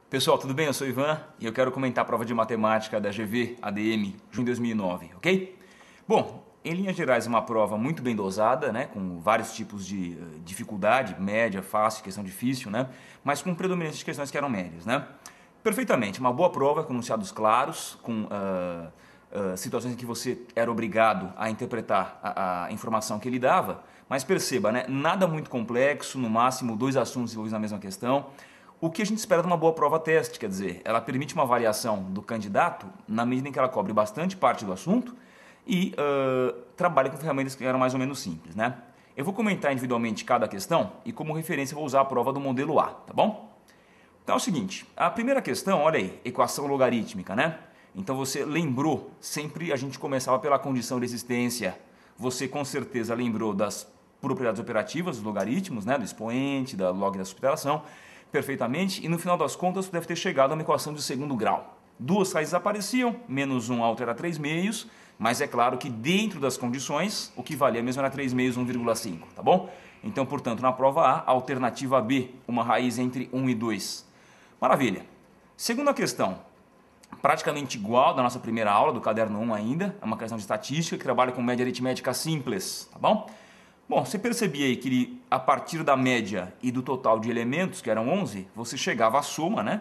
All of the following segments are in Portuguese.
Pessoal, tudo bem? Eu sou o Ivan e eu quero comentar a prova de matemática da GV ADM de 2009, ok? Bom, em linhas gerais é uma prova muito bem dosada, né, com vários tipos de dificuldade, média, fácil, questão difícil, né, mas com predominância de questões que eram médias, né? Perfeitamente, uma boa prova com enunciados claros, com situações em que você era obrigado a interpretar a informação que ele dava, mas perceba, né, nada muito complexo, no máximo 2 assuntos envolvidos na mesma questão. O que a gente espera de uma boa prova-teste, quer dizer, ela permite uma avaliação do candidato na medida em que ela cobre bastante parte do assunto e trabalha com ferramentas que eram mais ou menos simples, né? Eu vou comentar individualmente cada questão e como referência vou usar a prova do modelo A, tá bom? Então é o seguinte, a primeira questão, olha aí, equação logarítmica, né? Então você lembrou, sempre a gente começava pela condição de existência, você com certeza lembrou das propriedades operativas dos logaritmos, né? Do expoente, da log e da subtração, perfeitamente, e no final das contas você deve ter chegado a uma equação de segundo grau. Duas raízes apareciam, menos 1 alto era 3 meios, mas é claro que dentro das condições, o que valia mesmo era 3 meios 1,5, tá bom? Então, portanto, na prova A, alternativa B, uma raiz entre 1 e 2. Maravilha. Segunda questão, praticamente igual da nossa primeira aula, do caderno 1 ainda, é uma questão de estatística que trabalha com média aritmética simples, tá bom? Bom, você percebia aí que a partir da média e do total de elementos, que eram 11, você chegava à soma, né?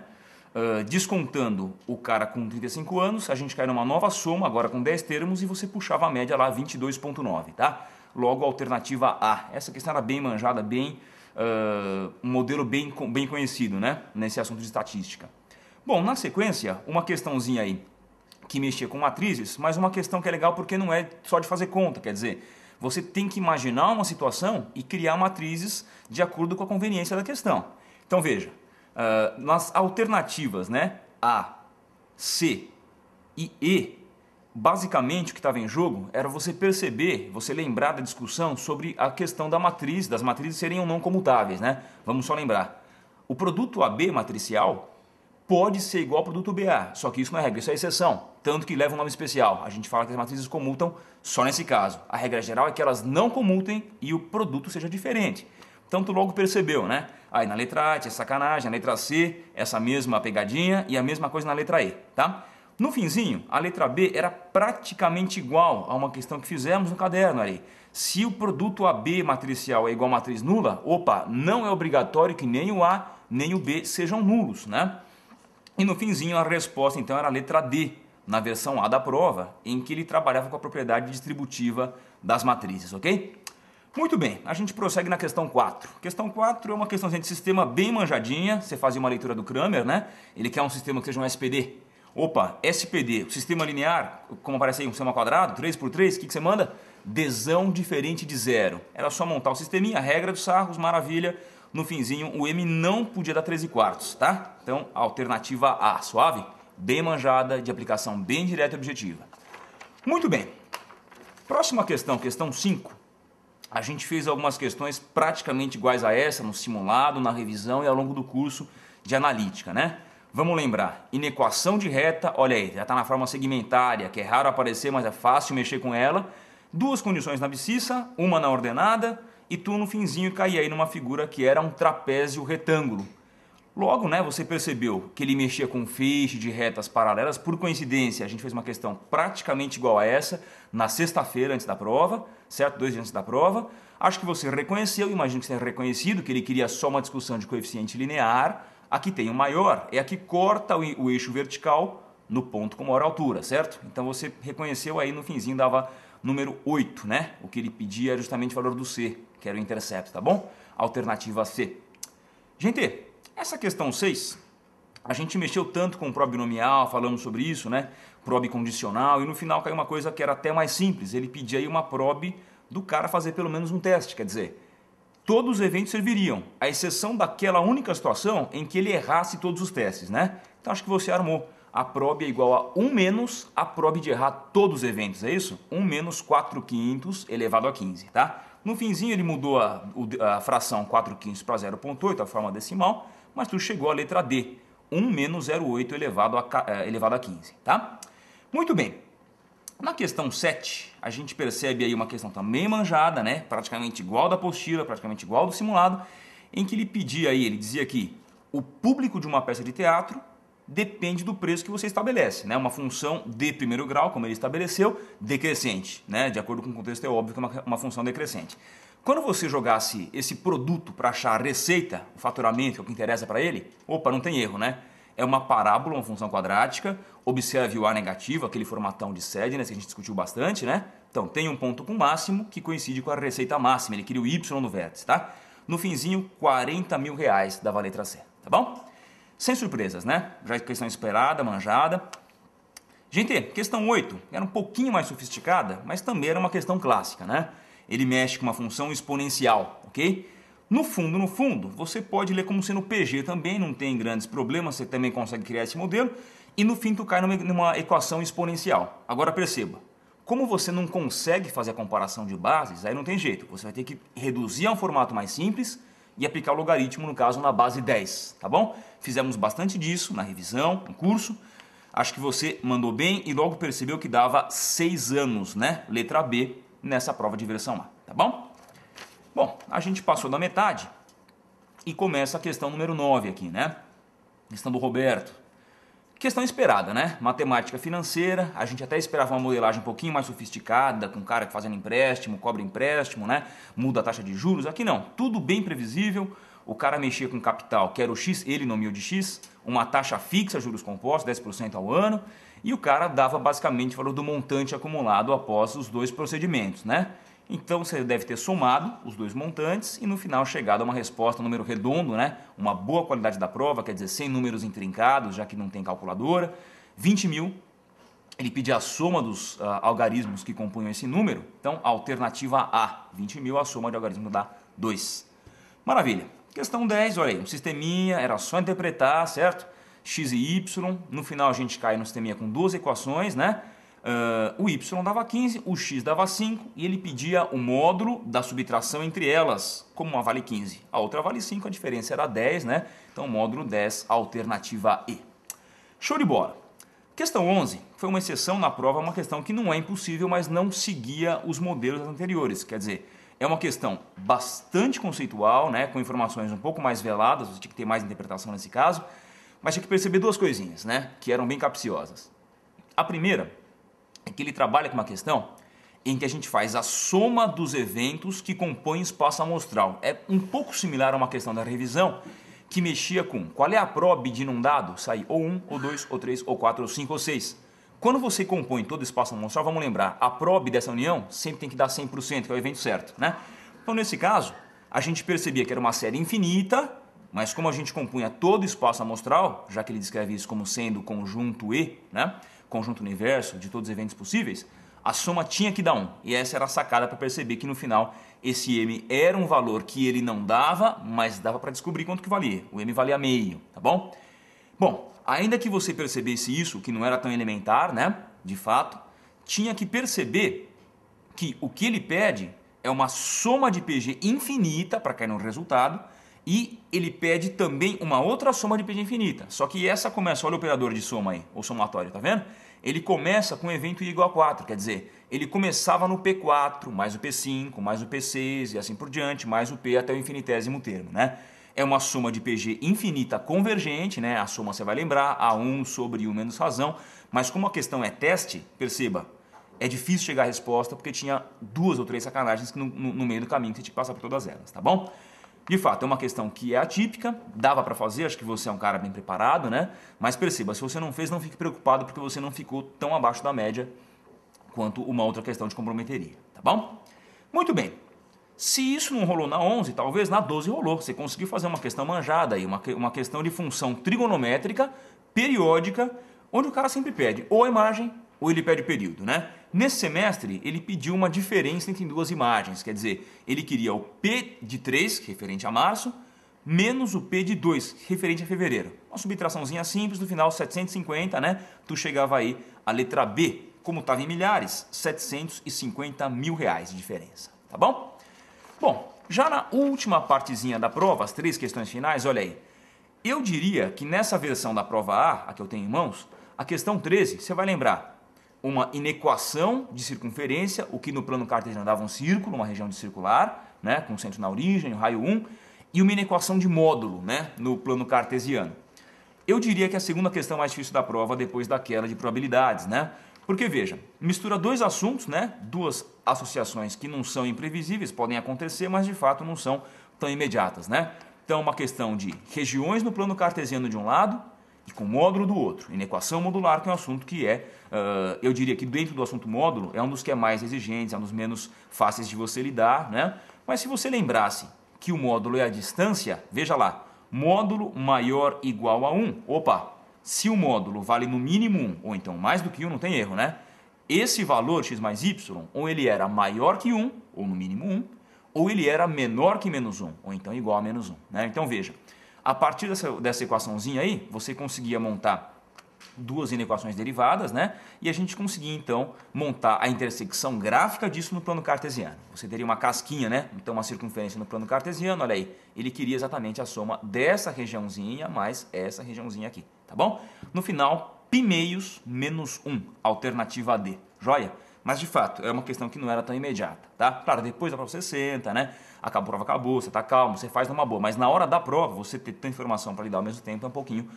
Descontando o cara com 35 anos, a gente cai numa nova soma, agora com 10 termos, e você puxava a média lá 22,9, tá? Logo, alternativa A. Essa questão era bem manjada, um modelo bem conhecido, né? Nesse assunto de estatística. Bom, na sequência, uma questãozinha aí que mexia com matrizes, mas uma questão que é legal porque não é só de fazer conta, quer dizer, você tem que imaginar uma situação e criar matrizes de acordo com a conveniência da questão. Então veja, nas alternativas, né, A, C e E, basicamente o que estava em jogo era você perceber, você lembrar da discussão sobre a questão da matriz, das matrizes serem ou não comutáveis, né? Vamos só lembrar. O produto AB matricial pode ser igual ao produto BA, só que isso não é regra, isso é exceção, tanto que leva um nome especial. A gente fala que as matrizes comutam só nesse caso. A regra geral é que elas não comutem e o produto seja diferente. Então tu logo percebeu, né? Aí na letra A tinha sacanagem, na letra C essa mesma pegadinha e a mesma coisa na letra E, tá? No finzinho, a letra B era praticamente igual a uma questão que fizemos no caderno ali. Se o produto AB matricial é igual a matriz nula, opa, não é obrigatório que nem o A nem o B sejam nulos, né? E no finzinho a resposta então era a letra D, na versão A da prova, em que ele trabalhava com a propriedade distributiva das matrizes, ok? Muito bem, a gente prossegue na questão 4. Questão 4 é uma questão de sistema bem manjadinha, você fazia uma leitura do Cramer, né? Ele quer um sistema que seja um SPD. Opa, SPD, o sistema linear, como aparece aí, um sistema quadrado, 3 por 3, o que você manda? Desão diferente de zero. Era só montar o sisteminha, a regra dos sarros, maravilha. No finzinho, o M não podia dar 13 quartos, tá? Então, alternativa A, suave? Bem manjada, de aplicação bem direta e objetiva. Muito bem. Próxima questão, questão 5. A gente fez algumas questões praticamente iguais a essa, no simulado, na revisão e ao longo do curso de analítica, né? Vamos lembrar, inequação de reta, olha aí, já está na forma segmentária, que é raro aparecer, mas é fácil mexer com ela. Duas condições na abscissa, uma na ordenada, e tu no finzinho caía aí numa figura que era um trapézio retângulo. Logo, né, você percebeu que ele mexia com feixe de retas paralelas. Por coincidência, a gente fez uma questão praticamente igual a essa na sexta-feira antes da prova, certo? 2 dias antes da prova. Acho que você reconheceu, imagino que você tenha reconhecido que ele queria só uma discussão de coeficiente linear. Aqui tem o maior, é a que corta o eixo vertical no ponto com maior altura, certo? Então você reconheceu aí no finzinho, dava número 8, né? O que ele pedia era justamente o valor do C, que era o intercepto, tá bom? Alternativa C. Gente, essa questão 6, a gente mexeu tanto com o prob binomial, falamos sobre isso, né? Prob condicional, e no final caiu uma coisa que era até mais simples. Ele pedia aí uma prob do cara fazer pelo menos um teste, quer dizer, todos os eventos serviriam, à exceção daquela única situação em que ele errasse todos os testes, né? Então acho que você armou. A prob é igual a 1 menos a prob de errar todos os eventos, é isso? 1 menos 4/5 elevado a 15, tá? No finzinho ele mudou a fração 4/5 para 0,8, a forma decimal, mas tu chegou à letra D, 1 menos 0,8 elevado a 15, tá? Muito bem. Na questão 7, a gente percebe aí uma questão também manjada, né? Praticamente igual da apostila, praticamente igual do simulado, em que ele pedia aí, ele dizia aqui, o público de uma peça de teatro depende do preço que você estabelece, né? Uma função de primeiro grau, como ele estabeleceu, decrescente, né? De acordo com o contexto, é óbvio que é uma função decrescente. Quando você jogasse esse produto para achar a receita, o faturamento, que é o que interessa para ele, opa, não tem erro, né? É uma parábola, uma função quadrática, observe o A negativo, aquele formatão de Sedgwick que a gente discutiu bastante, né? Então, tem um ponto com máximo que coincide com a receita máxima, ele cria o Y no vértice, tá? No finzinho, R$40 mil dava a letra C, tá bom? Sem surpresas, né? Já é questão esperada, manjada. Gente, questão 8 era um pouquinho mais sofisticada, mas também era uma questão clássica, né? Ele mexe com uma função exponencial, ok? No fundo, você pode ler como sendo PG também, não tem grandes problemas, você também consegue criar esse modelo, e no fim tu cai numa equação exponencial. Agora perceba, como você não consegue fazer a comparação de bases, aí não tem jeito, você vai ter que reduzir a um formato mais simples e aplicar o logaritmo, no caso, na base 10, tá bom? Fizemos bastante disso na revisão, no curso, acho que você mandou bem e logo percebeu que dava 6 anos, né? Letra B, nessa prova de versão A, tá bom? Bom, a gente passou da metade e começa a questão número 9 aqui, né? Questão do Roberto. Questão esperada, né? Matemática financeira, a gente até esperava uma modelagem um pouquinho mais sofisticada, com o cara fazendo empréstimo, cobra empréstimo, né? Muda a taxa de juros. Aqui não, tudo bem previsível. O cara mexia com capital, que era o X, ele nomeou de X, uma taxa fixa, juros compostos, 10% ao ano, e o cara dava basicamente o valor do montante acumulado após os dois procedimentos, né? Então você deve ter somado os dois montantes e no final chegado a uma resposta, um número redondo, né? Uma boa qualidade da prova, quer dizer, sem números intrincados, já que não tem calculadora. 20 mil, ele pedia a soma dos algarismos que compunham esse número, então alternativa A, 20 mil, a soma de algarismos dá 2. Maravilha. Questão 10, olha aí, um sisteminha, era só interpretar, certo? X e Y, no final a gente cai no sisteminha com duas equações, né? O Y dava 15, o X dava 5 e ele pedia o módulo da subtração entre elas, como uma vale 15. A outra vale 5, a diferença era 10, né? Então módulo 10, alternativa E. Show de bola. Questão 11 foi uma exceção na prova, uma questão que não é impossível, mas não seguia os modelos anteriores. Quer dizer, é uma questão bastante conceitual, né? Com informações um pouco mais veladas, você tinha que ter mais interpretação nesse caso, mas tinha que perceber duas coisinhas, né? Que eram bem capciosas. A primeira é que ele trabalha com uma questão em que a gente faz a soma dos eventos que compõem espaço amostral. É um pouco similar a uma questão da revisão que mexia com qual é a prob de num dado sair ou 1, ou 2, ou 3, ou 4, ou 5, ou 6. Quando você compõe todo o espaço amostral, vamos lembrar, a prob dessa união sempre tem que dar 100%, que é o evento certo, né? Então nesse caso, a gente percebia que era uma série infinita, mas como a gente compunha todo o espaço amostral, já que ele descreve isso como sendo conjunto E, né? Conjunto universo de todos os eventos possíveis, a soma tinha que dar 1. E essa era a sacada para perceber que no final esse M era um valor que ele não dava, mas dava para descobrir quanto que valia. O M valia meio, tá bom? Bom, ainda que você percebesse isso, que não era tão elementar, né? De fato, tinha que perceber que o que ele pede é uma soma de PG infinita para cair no resultado, e ele pede também uma outra soma de PG infinita. Só que essa começa, olha o operador de soma aí, ou somatório, tá vendo? Ele começa com um evento I igual a 4, quer dizer, ele começava no P4, mais o P5, mais o P6 e assim por diante, mais o P até o infinitésimo termo, né? É uma soma de PG infinita convergente, né? A soma você vai lembrar, A1 sobre 1 menos razão, mas como a questão é teste, perceba, é difícil chegar à resposta porque tinha 2 ou 3 sacanagens no meio do caminho que você tinha que passar por todas elas, tá bom? De fato, é uma questão que é atípica, dava para fazer, acho que você é um cara bem preparado, né? Mas perceba, se você não fez, não fique preocupado porque você não ficou tão abaixo da média quanto uma outra questão te comprometeria, tá bom? Muito bem. Se isso não rolou na 11, talvez na 12 rolou. Você conseguiu fazer uma questão manjada aí, uma questão de função trigonométrica, periódica, onde o cara sempre pede ou a imagem ou ele pede o período, né? Nesse semestre, ele pediu uma diferença entre duas imagens, quer dizer, ele queria o P de 3, referente a março, menos o P de 2, referente a fevereiro. Uma subtraçãozinha simples, no final 750, né? Tu chegava aí a letra B, como estava em milhares, 750 mil reais de diferença, tá bom? Bom, já na última partezinha da prova, as 3 questões finais, olha aí. Eu diria que nessa versão da prova A, a que eu tenho em mãos, a questão 13, você vai lembrar, uma inequação de circunferência, o que no plano cartesiano dava um círculo, uma região de circular, né, com centro na origem, o raio 1, e uma inequação de módulo, né, no plano cartesiano. Eu diria que a segunda questão mais difícil da prova depois daquela de probabilidades, né? Porque veja, mistura dois assuntos, né? Duas associações que não são imprevisíveis, podem acontecer, mas de fato não são tão imediatas, né? Então uma questão de regiões no plano cartesiano de um lado e com módulo do outro. Inequação modular, que é um assunto que eu diria que dentro do assunto módulo é um dos que é mais exigentes, é um dos menos fáceis de você lidar, né? Mas se você lembrasse que o módulo é a distância, veja lá, módulo maior ou igual a 1. Opa, se o módulo vale no mínimo 1, ou então mais do que 1, não tem erro, né? Esse valor x mais y, ou ele era maior que 1, ou no mínimo 1, ou ele era menor que menos 1, ou então igual a menos 1. Né? Então veja, a partir dessa equaçãozinha aí, você conseguia montar duas inequações derivadas, né? E a gente conseguia então montar a intersecção gráfica disso no plano cartesiano. Você teria uma casquinha, né? Então uma circunferência no plano cartesiano, olha aí, ele queria exatamente a soma dessa regiãozinha mais essa regiãozinha aqui, tá bom? No final, π meios menos 1, alternativa D, joia? Mas de fato, é uma questão que não era tão imediata, tá? Claro, depois da prova você senta, né? A prova acabou, você tá calmo, você faz numa boa. Mas na hora da prova, você ter tanta informação para lidar ao mesmo tempo é um pouquinho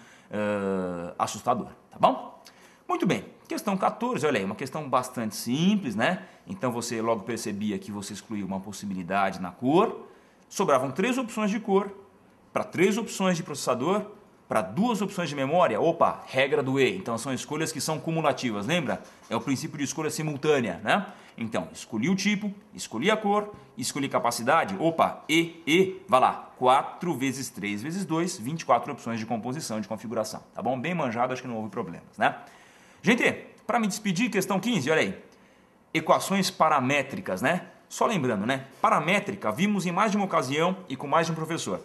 assustador, tá bom? Muito bem, questão 14, olha aí, uma questão bastante simples, né? Então você logo percebia que você excluiu uma possibilidade na cor. Sobravam 3 opções de cor, para 3 opções de processador, para 2 opções de memória. Opa, regra do E. Então são escolhas que são cumulativas, lembra? É o princípio de escolha simultânea, né? Então, escolhi o tipo, escolhi a cor, escolhi capacidade. Opa, vai lá. 4 vezes 3 vezes 2, 24 opções de composição e de configuração. Tá bom? Bem manjado, acho que não houve problemas, né? Gente, para me despedir, questão 15, olha aí. Equações paramétricas, né? Só lembrando, né? Paramétrica, vimos em mais de uma ocasião e com mais de um professor.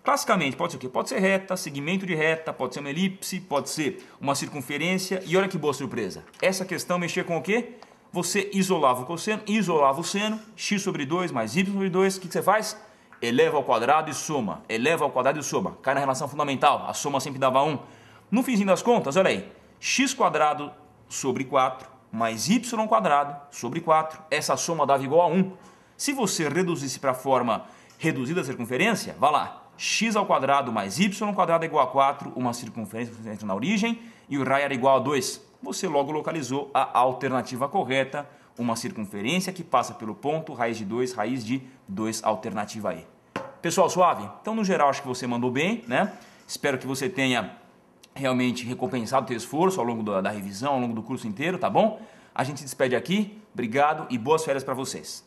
Classicamente, pode ser o quê? Pode ser reta, segmento de reta, pode ser uma elipse, pode ser uma circunferência. E olha que boa surpresa. Essa questão mexia com o quê? Você isolava o cosseno, isolava o seno, x sobre 2 mais y sobre 2. O que você faz? Eleva ao quadrado e soma. Eleva ao quadrado e soma. Cai na relação fundamental. A soma sempre dava 1. No finzinho das contas, olha aí. X quadrado sobre 4 mais y quadrado sobre 4. Essa soma dava igual a 1. Se você reduzisse para a forma reduzida da circunferência, vá lá. X ao quadrado mais y quadrado é igual a 4, uma circunferência na origem, e o raio era igual a 2. Você logo localizou a alternativa correta, uma circunferência que passa pelo ponto, raiz de 2, alternativa E. Pessoal, suave? Então, no geral, acho que você mandou bem, né? Espero que você tenha realmente recompensado o teu esforço ao longo da revisão, ao longo do curso inteiro, tá bom? A gente se despede aqui, obrigado e boas férias para vocês.